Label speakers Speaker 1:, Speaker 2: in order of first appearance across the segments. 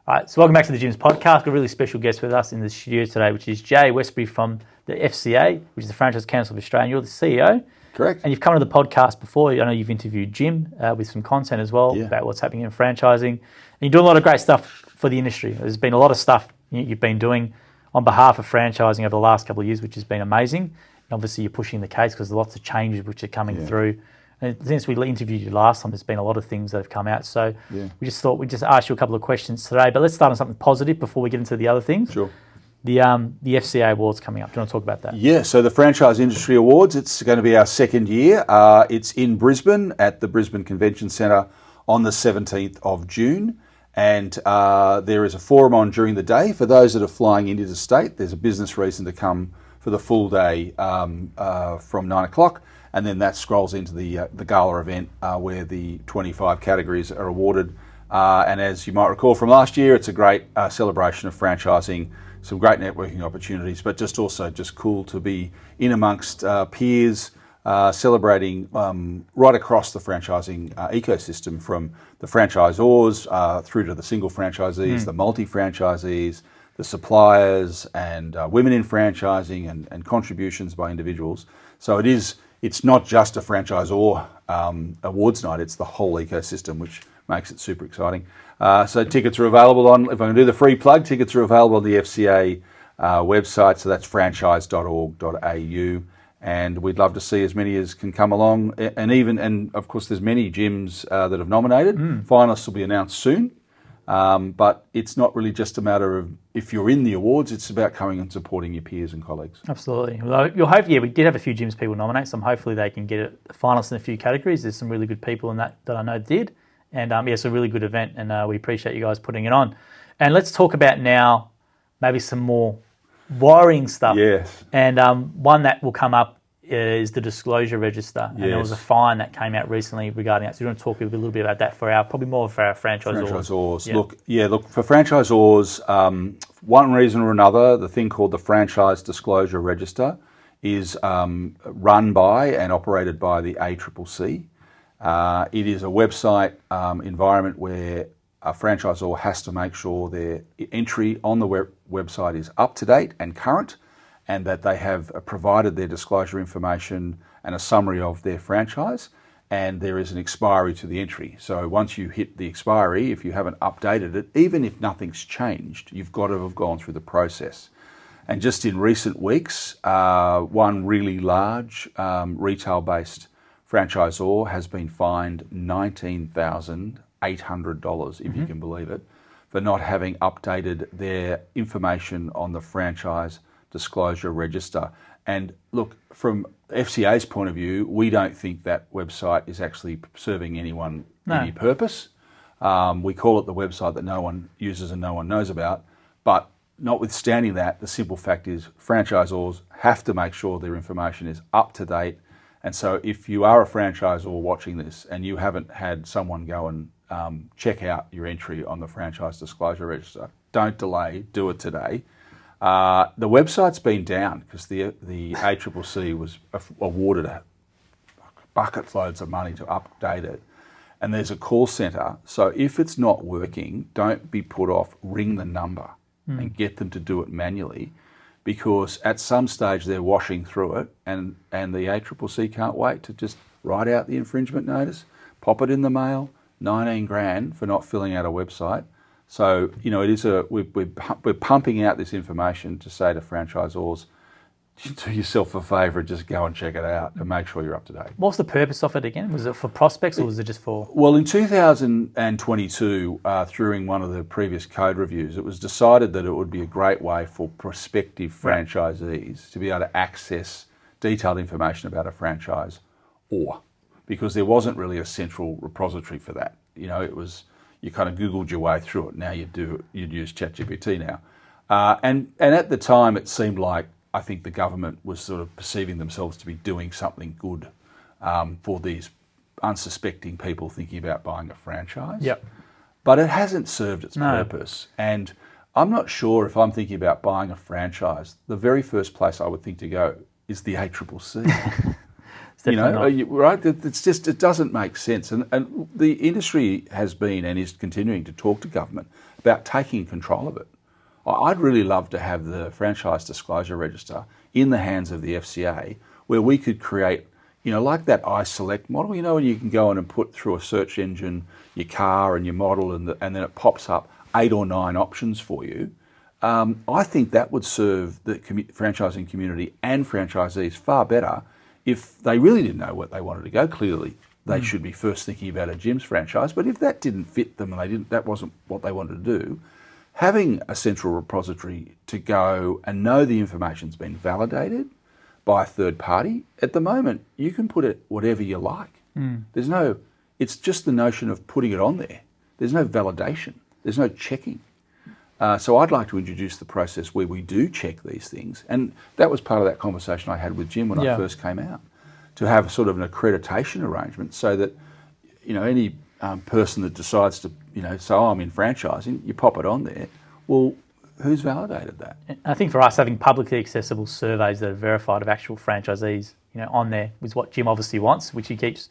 Speaker 1: All right, so welcome back to the Gyms podcast. Got a really special guest with us in the studio today, which is Jay Westby from the FCA, which is the Franchise Council of Australia. You're the CEO.
Speaker 2: Correct.
Speaker 1: And you've come to the podcast before. I know you've interviewed Jim with some content as well about what's happening in franchising. And you're doing a lot of great stuff for the industry. There's been a lot of stuff you've been doing on behalf of franchising over the last couple of years, which has been amazing. And obviously, you're pushing the case because there's lots of changes which are coming through. And since we interviewed you last time, there's been a lot of things that have come out. So we just thought we'd just ask you a couple of questions today. But let's start on something positive before we get into the other things.
Speaker 2: Sure.
Speaker 1: The FCA Awards coming up. Do you want to talk about that?
Speaker 2: Yeah, so the Franchise Industry Awards, it's going to be our second year. It's in Brisbane at the Brisbane Convention Centre on the 17th of June. And there is a forum on during the day. For those that are flying into the state, there's a business reason to come for the full day from 9 o'clock. And then that scrolls into the gala event where the 25 categories are awarded. And as you might recall from last year, it's a great celebration of franchising, some great networking opportunities, but just cool to be in amongst peers, celebrating right across the franchising ecosystem, from the franchisors through to the single franchisees, the multi-franchisees, the suppliers, and women in franchising and contributions by individuals. So it's not just a franchisor awards night, it's the whole ecosystem, which makes it super exciting. So tickets are available on, if I can do the free plug, tickets are available on the FCA website, so that's franchise.org.au, and we'd love to see as many as can come along, and of course there's many gyms that have nominated. Finalists will be announced soon. But it's not really just a matter of if you're in the awards, it's about coming and supporting your peers and colleagues.
Speaker 1: Absolutely. Well, we did have a few gyms people nominate, so hopefully they can get a finalist in a few categories. There's some really good people in that I know did. And it's a really good event, and we appreciate you guys putting it on. And let's talk about now maybe some more worrying stuff.
Speaker 2: Yes.
Speaker 1: And one that will come up is the disclosure register. And there was a fine that came out recently regarding that. So you want to talk a little bit about that probably more for our franchisors.
Speaker 2: Franchisors. Look, for franchisors, one reason or another, the thing called the Franchise Disclosure Register is run by and operated by the ACCC. It is a website environment where a franchisor has to make sure their entry on the website is up to date and current, and that they have provided their disclosure information and a summary of their franchise, and there is an expiry to the entry. So once you hit the expiry, if you haven't updated it, even if nothing's changed, you've got to have gone through the process. And just in recent weeks, one really large retail-based franchisor has been fined $19,800, if you can believe it, for not having updated their information on the Franchise Disclosure Register. And look, from FCA's point of view, we don't think that website is actually serving anyone any purpose. We call it the website that no one uses and no one knows about. But notwithstanding that, the simple fact is franchisors have to make sure their information is up to date. And so if you are a franchisor watching this and you haven't had someone go and check out your entry on the Franchise Disclosure Register, don't delay, do it today. The website's been down because the ACCC was awarded bucket loads of money to update it, and there's a call centre. So if it's not working, don't be put off. Ring the number and get them to do it manually, because at some stage they're washing through it, and the ACCC can't wait to just write out the infringement notice, pop it in the mail. 19 grand for not filling out a website. So, it is we're pumping out this information to say to franchisors, do yourself a favour, just go and check it out and make sure you're up to date.
Speaker 1: What's the purpose of it again? Was it for prospects or was it just for...
Speaker 2: Well, in 2022, during one of the previous code reviews, it was decided that it would be a great way for prospective franchisees to be able to access detailed information about a franchise, because there wasn't really a central repository for that. It was... You kind of Googled your way through it. Now you'd use ChatGPT now. And at the time, it seemed like, I think the government was sort of perceiving themselves to be doing something good for these unsuspecting people thinking about buying a franchise.
Speaker 1: Yep.
Speaker 2: But it hasn't served its purpose. And I'm not sure if I'm thinking about buying a franchise, the very first place I would think to go is the ACCC. Right? It's just, it doesn't make sense. And the industry has been and is continuing to talk to government about taking control of it. I'd really love to have the franchise disclosure register in the hands of the FCA, where we could create, like that iSelect model, when you can go in and put through a search engine your car and your model, and then it pops up 8 or 9 options for you. I think that would serve the franchising community and franchisees far better if they really didn't know what they wanted to go. Clearly, they should be first thinking about a Jim's franchise, but if that didn't fit them and that wasn't what they wanted to do, having a central repository to go and know the information's been validated by a third party, at the moment, you can put it whatever you like. It's just the notion of putting it on there. There's no validation. There's no checking. So I'd like to introduce the process where we do check these things. And that was part of that conversation I had with Jim when I first came out, to have sort of an accreditation arrangement so that, any person that decides to, say, I'm in franchising, you pop it on there. Well, who's validated that?
Speaker 1: I think for us, having publicly accessible surveys that are verified of actual franchisees, on there is what Jim obviously wants, which he keeps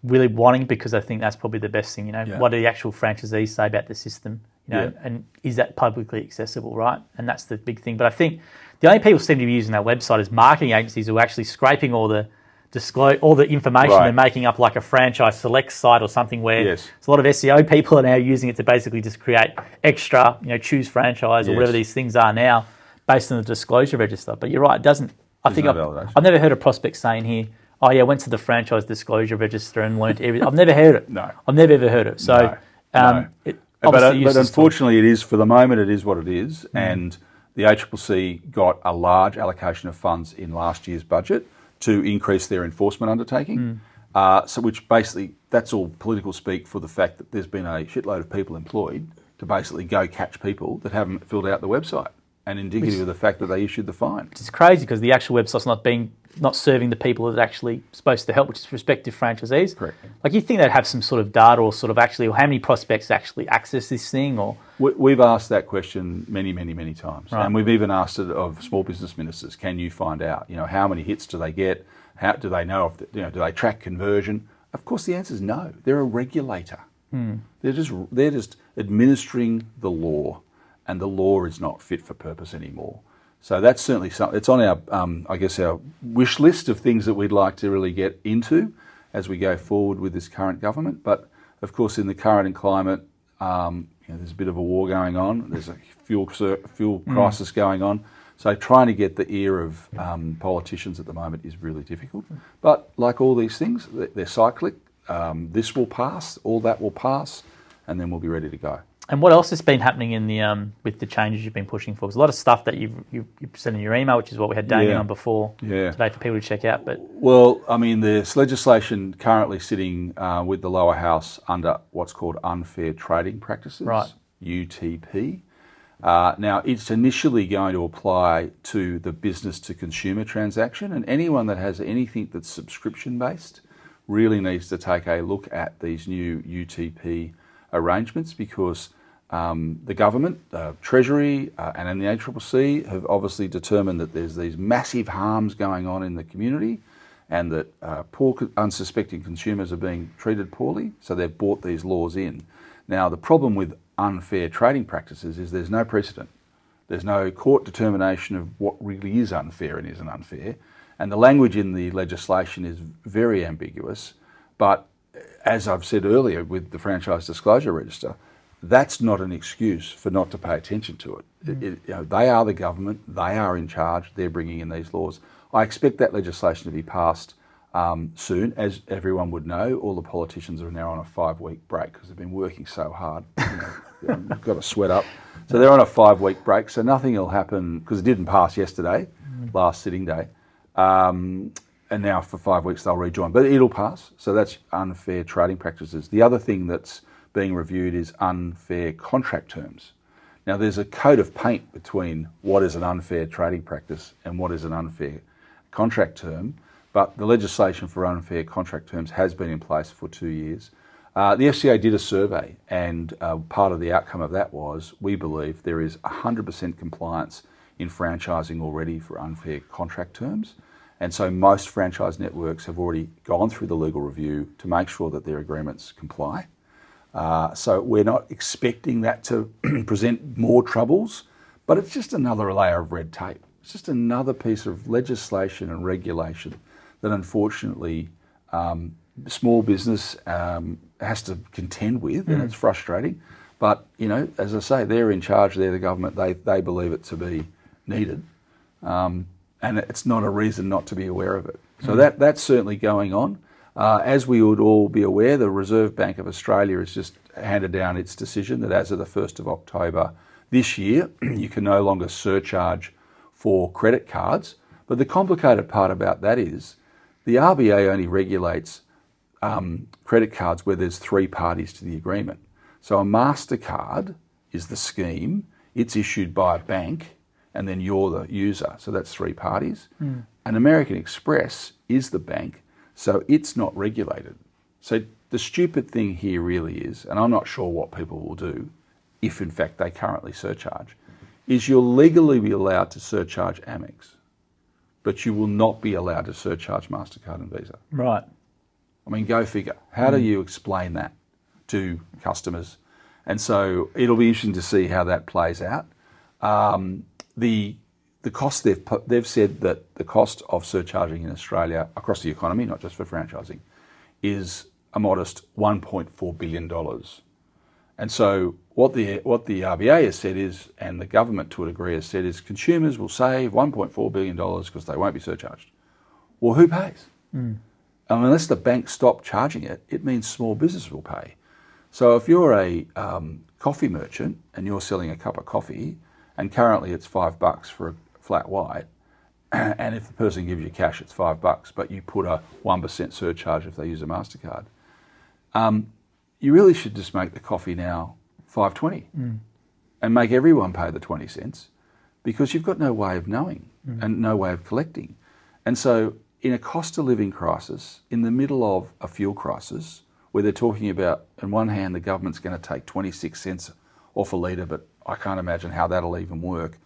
Speaker 1: really wanting, because I think that's probably the best thing. What do the actual franchisees say about the system? And is that publicly accessible, right? And that's the big thing. But I think the only people seem to be using that website is marketing agencies who are actually scraping all the information and making up like a franchise select site or something where there's a lot of SEO people are now using it to basically just create extra, choose franchise or whatever these things are now based on the disclosure register. But you're right, it doesn't. I've never heard a prospect saying here, I went to the franchise disclosure register and learned everything. I've never heard it.
Speaker 2: No.
Speaker 1: I've never ever heard it. So,
Speaker 2: but unfortunately, it is, for the moment, it is what it is. And the ACCC got a large allocation of funds in last year's budget to increase their enforcement undertaking. So which basically, that's all political speak for the fact that there's been a shitload of people employed to basically go catch people that haven't filled out the website, and indicative of the fact that they issued the fine.
Speaker 1: It's crazy because the actual website's not serving the people that are actually supposed to help, which is prospective franchisees.
Speaker 2: Correct.
Speaker 1: Like, you think they'd have some sort of data or sort of actually, or how many prospects actually access this thing? Or
Speaker 2: we've asked that question many, many, many times, and we've even asked it of small business ministers. Can you find out? How many hits do they get? How do they know if do they track conversion? Of course, the answer is no. They're a regulator. They're just administering the law, and the law is not fit for purpose anymore. So that's certainly something. It's on our, our wish list of things that we'd like to really get into as we go forward with this current government. But of course, in the current climate, there's a bit of a war going on. There's a fuel crisis going on. So trying to get the ear of politicians at the moment is really difficult. But like all these things, they're cyclic. This will pass, all that will pass, and then we'll be ready to go.
Speaker 1: And what else has been happening in the with the changes you've been pushing for? Because a lot of stuff that you sent in your email, which is what we had Damien on before today for people to check out. But
Speaker 2: there's legislation currently sitting with the lower house under what's called unfair trading practices, UTP. Now, it's initially going to apply to the business-to-consumer transaction, and anyone that has anything that's subscription-based really needs to take a look at these new UTP arrangements, because the government, Treasury and then the ACCC have obviously determined that there's these massive harms going on in the community, and that poor unsuspecting consumers are being treated poorly, so they've brought these laws in. Now, the problem with unfair trading practices is there's no precedent. There's no court determination of what really is unfair and isn't unfair, and the language in the legislation is very ambiguous. But as I've said earlier with the Franchise Disclosure Register, that's not an excuse for not to pay attention to it. They are the government, they are in charge, they're bringing in these laws. I expect that legislation to be passed soon. As everyone would know, all the politicians are now on a 5-week break because they've been working so hard. You've got to sweat up. So they're on a 5-week break, so nothing will happen, because it didn't pass yesterday, last sitting day. And now for 5 weeks they'll rejoin. But it'll pass, so that's unfair trading practices. The other thing that's being reviewed is unfair contract terms. Now, there's a coat of paint between what is an unfair trading practice and what is an unfair contract term, but the legislation for unfair contract terms has been in place for 2 years. The FCA did a survey, and part of the outcome of that was, we believe there is 100% compliance in franchising already for unfair contract terms. And so most franchise networks have already gone through the legal review to make sure that their agreements comply. So we're not expecting that to present more troubles, but it's just another layer of red tape. It's just another piece of legislation and regulation that unfortunately small business has to contend with, and it's frustrating. But, as I say, they're in charge, they're the government, they believe it to be needed. And it's not a reason not to be aware of it. So that's certainly going on. As we would all be aware, the Reserve Bank of Australia has just handed down its decision that as of the 1st of October this year, you can no longer surcharge for credit cards. But the complicated part about that is the RBA only regulates credit cards where there's 3 parties to the agreement. So a Mastercard is the scheme, it's issued by a bank, and then you're the user. So that's 3 parties. An American Express is the bank, so it's not regulated. So the stupid thing here really is, and I'm not sure what people will do, if in fact they currently surcharge, is you'll legally be allowed to surcharge Amex, but you will not be allowed to surcharge Mastercard and Visa.
Speaker 1: Right.
Speaker 2: I mean, go figure. How do you explain that to customers? And so it'll be interesting to see how that plays out. The cost they've said that the cost of surcharging in Australia across the economy, not just for franchising, is a modest $1.4 billion. And so what the RBA has said is, and the government to a degree has said, is consumers will save $1.4 billion because they won't be surcharged. Well, who pays? Unless the banks stop charging it, it means small business will pay. So if you're a coffee merchant and you're selling a cup of coffee, and currently it's $5 for a flat white, and if the person gives you cash, it's $5, but you put a 1% surcharge if they use a Mastercard, you really should just make the coffee now $5.20 and make everyone pay the 20 cents, because you've got no way of knowing and no way of collecting. And so in a cost of living crisis, in the middle of a fuel crisis, where they're talking about, on one hand, the government's going to take 26 cents off a litre, but I can't imagine how that'll even work.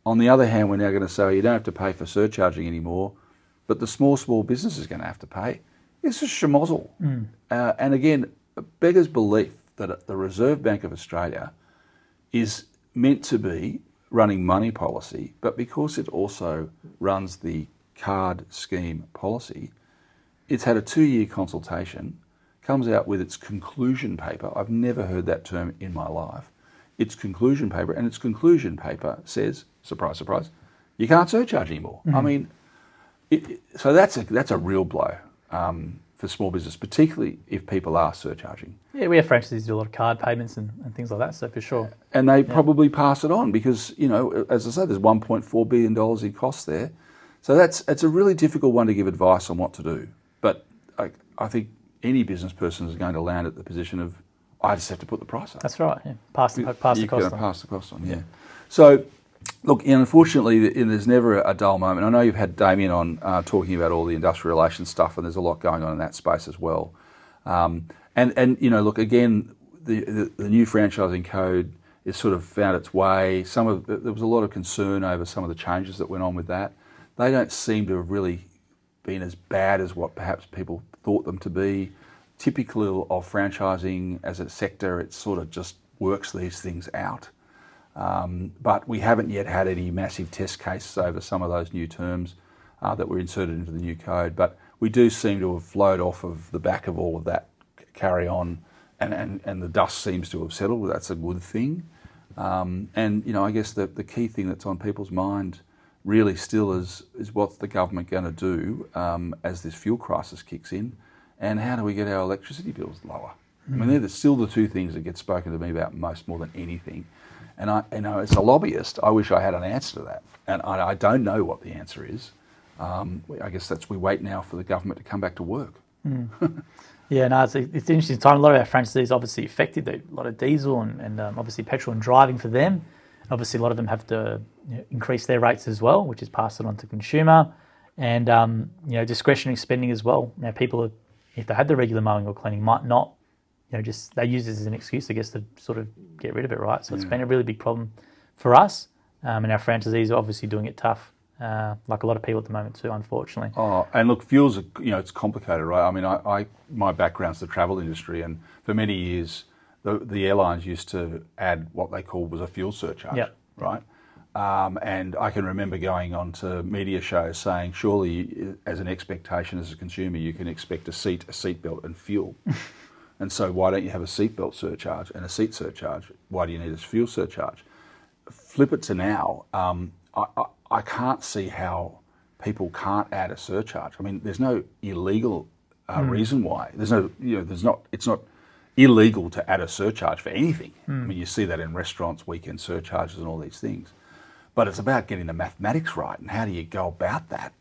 Speaker 2: On the other hand, we're now going to say you don't have to pay for surcharging anymore, but the small business is going to have to pay. It's a schmozzle. And again, it beggars belief that the Reserve Bank of Australia is meant to be running money policy, but because it also runs the card scheme policy, it's had a 2-year consultation, comes out with its conclusion paper. I've never heard that term in my life. Its conclusion paper, and its conclusion paper says, surprise, surprise, you can't surcharge anymore. I mean, so that's a real blow for small business, particularly if people are surcharging.
Speaker 1: Yeah, we have franchisees do a lot of card payments and things like that, so for sure.
Speaker 2: And they probably pass it on because, as I said, there's $1.4 billion in costs there. So it's a really difficult one to give advice on what to do. But I think any business person is going to land at the position of, I just have to put the price up.
Speaker 1: That's right. Yeah. Pass the cost on.
Speaker 2: You're going to pass the cost on, yeah. So, look, unfortunately, there's never a dull moment. I know you've had Damien on talking about all the industrial relations stuff, and there's a lot going on in that space as well. And look, again, the new franchising code has sort of found its way. There was a lot of concern over some of the changes that went on with that. They don't seem to have really been as bad as what perhaps people thought them to be. Typical of franchising as a sector, it sort of just works these things out. But we haven't yet had any massive test cases over some of those new terms that were inserted into the new code. But we do seem to have flowed off of the back of all of that carry on, and the dust seems to have settled. That's a good thing. I guess the key thing that's on people's mind really still is what's the government going to do as this fuel crisis kicks in, and how do we get our electricity bills lower? I mean, they're still the 2 things that get spoken to me about more than anything. And as a lobbyist, I wish I had an answer to that. And I don't know what the answer is. I guess we wait now for the government to come back to work.
Speaker 1: Yeah, no, it's an interesting time. A lot of our franchisees obviously affected. A lot of diesel and obviously petrol and driving for them. Obviously, a lot of them have to increase their rates as well, which is passed on to consumer. And, discretionary spending as well. Now, people, if they had the regular mowing or cleaning, might not, they use this as an excuse, I guess, to sort of get rid of it, right? So it's been a really big problem for us. And our franchisees are obviously doing it tough, like a lot of people at the moment too, unfortunately.
Speaker 2: Oh, and look, fuels are, it's complicated, right? I mean, my background's the travel industry, and for many years, the airlines used to add what they called was a fuel surcharge, right? And I can remember going on to media shows saying, surely as an expectation as a consumer, you can expect a seatbelt and fuel. And so why don't you have a seatbelt surcharge and a seat surcharge? Why do you need a fuel surcharge? Flip it to now. I can't see how people can't add a surcharge. I mean, there's no illegal reason why. It's not illegal to add a surcharge for anything. I mean, you see that in restaurants, weekend surcharges and all these things. But it's about getting the mathematics right, and how do you go about that?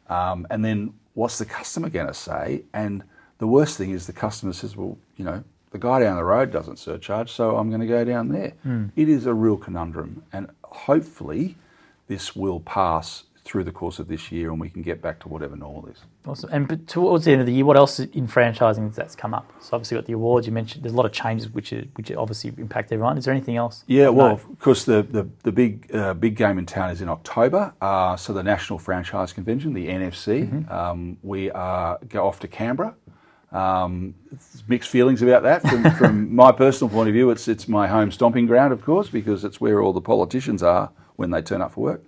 Speaker 2: And then what's the customer going to say? And the worst thing is the customer says, well, the guy down the road doesn't surcharge, so I'm going to go down there. It is a real conundrum, and hopefully this will pass through the course of this year and we can get back to whatever normal is.
Speaker 1: Awesome. And towards the end of the year, what else in franchising that's come up? So obviously got the awards, you mentioned there's a lot of changes which obviously impact everyone. Is there anything else?
Speaker 2: Yeah, well, of course the big game in town is in October. So the National Franchise Convention, the NFC, we go off to Canberra. Mixed feelings about that. From my personal point of view, it's my home stomping ground, of course, because it's where all the politicians are when they turn up for work.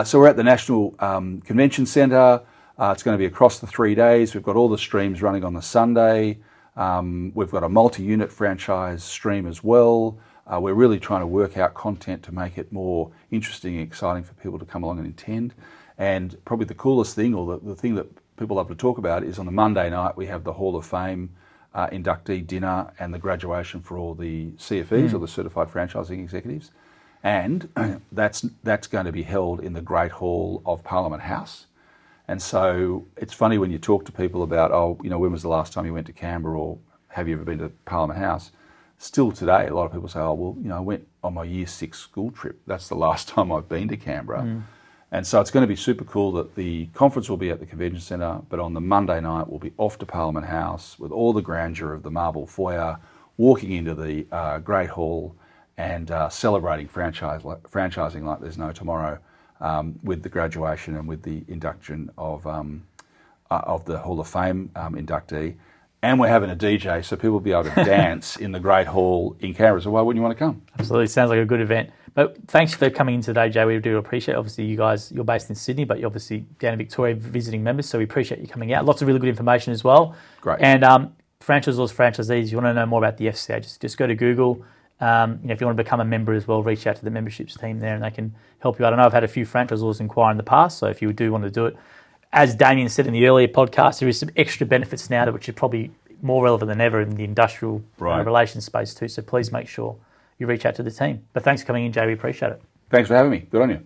Speaker 2: So we're at the National Convention Centre. It's going to be across the 3 days. We've got all the streams running on the Sunday. We've got a multi-unit franchise stream as well. We're really trying to work out content to make it more interesting and exciting for people to come along and attend. And probably the coolest thing, or the thing that people love to talk about, is on the Monday night we have the Hall of Fame inductee dinner and the graduation for all the CFEs, or the Certified Franchising Executives. And that's going to be held in the Great Hall of Parliament House. And so it's funny when you talk to people about, when was the last time you went to Canberra, or have you ever been to Parliament House? Still today, a lot of people say, I went on my year 6 school trip. That's the last time I've been to Canberra. And so it's going to be super cool that the conference will be at the Convention Centre, but on the Monday night we'll be off to Parliament House with all the grandeur of the marble foyer, walking into the Great Hall and celebrating franchising like there's no tomorrow, with the graduation and with the induction of the Hall of Fame inductee. And we're having a DJ, so people will be able to dance in the Great Hall in Canberra. So why wouldn't you want to come?
Speaker 1: Absolutely. Sounds like a good event. But thanks for coming in today, Jay. We do appreciate it. Obviously, you guys, you're based in Sydney, but you're obviously down in Victoria visiting members, so we appreciate you coming out. Lots of really good information as well.
Speaker 2: Great.
Speaker 1: And franchisors, franchisees, you want to know more about the FCA, just go to Google. If you want to become a member as well, reach out to the memberships team there and they can help you out. I know I've had a few franchisors inquire in the past, so if you do want to do it, as Damien said in the earlier podcast, there is some extra benefits now which are probably more relevant than ever in the industrial relations space too. So please make sure you reach out to the team. But thanks for coming in, Jay. We appreciate it.
Speaker 2: Thanks for having me. Good on you.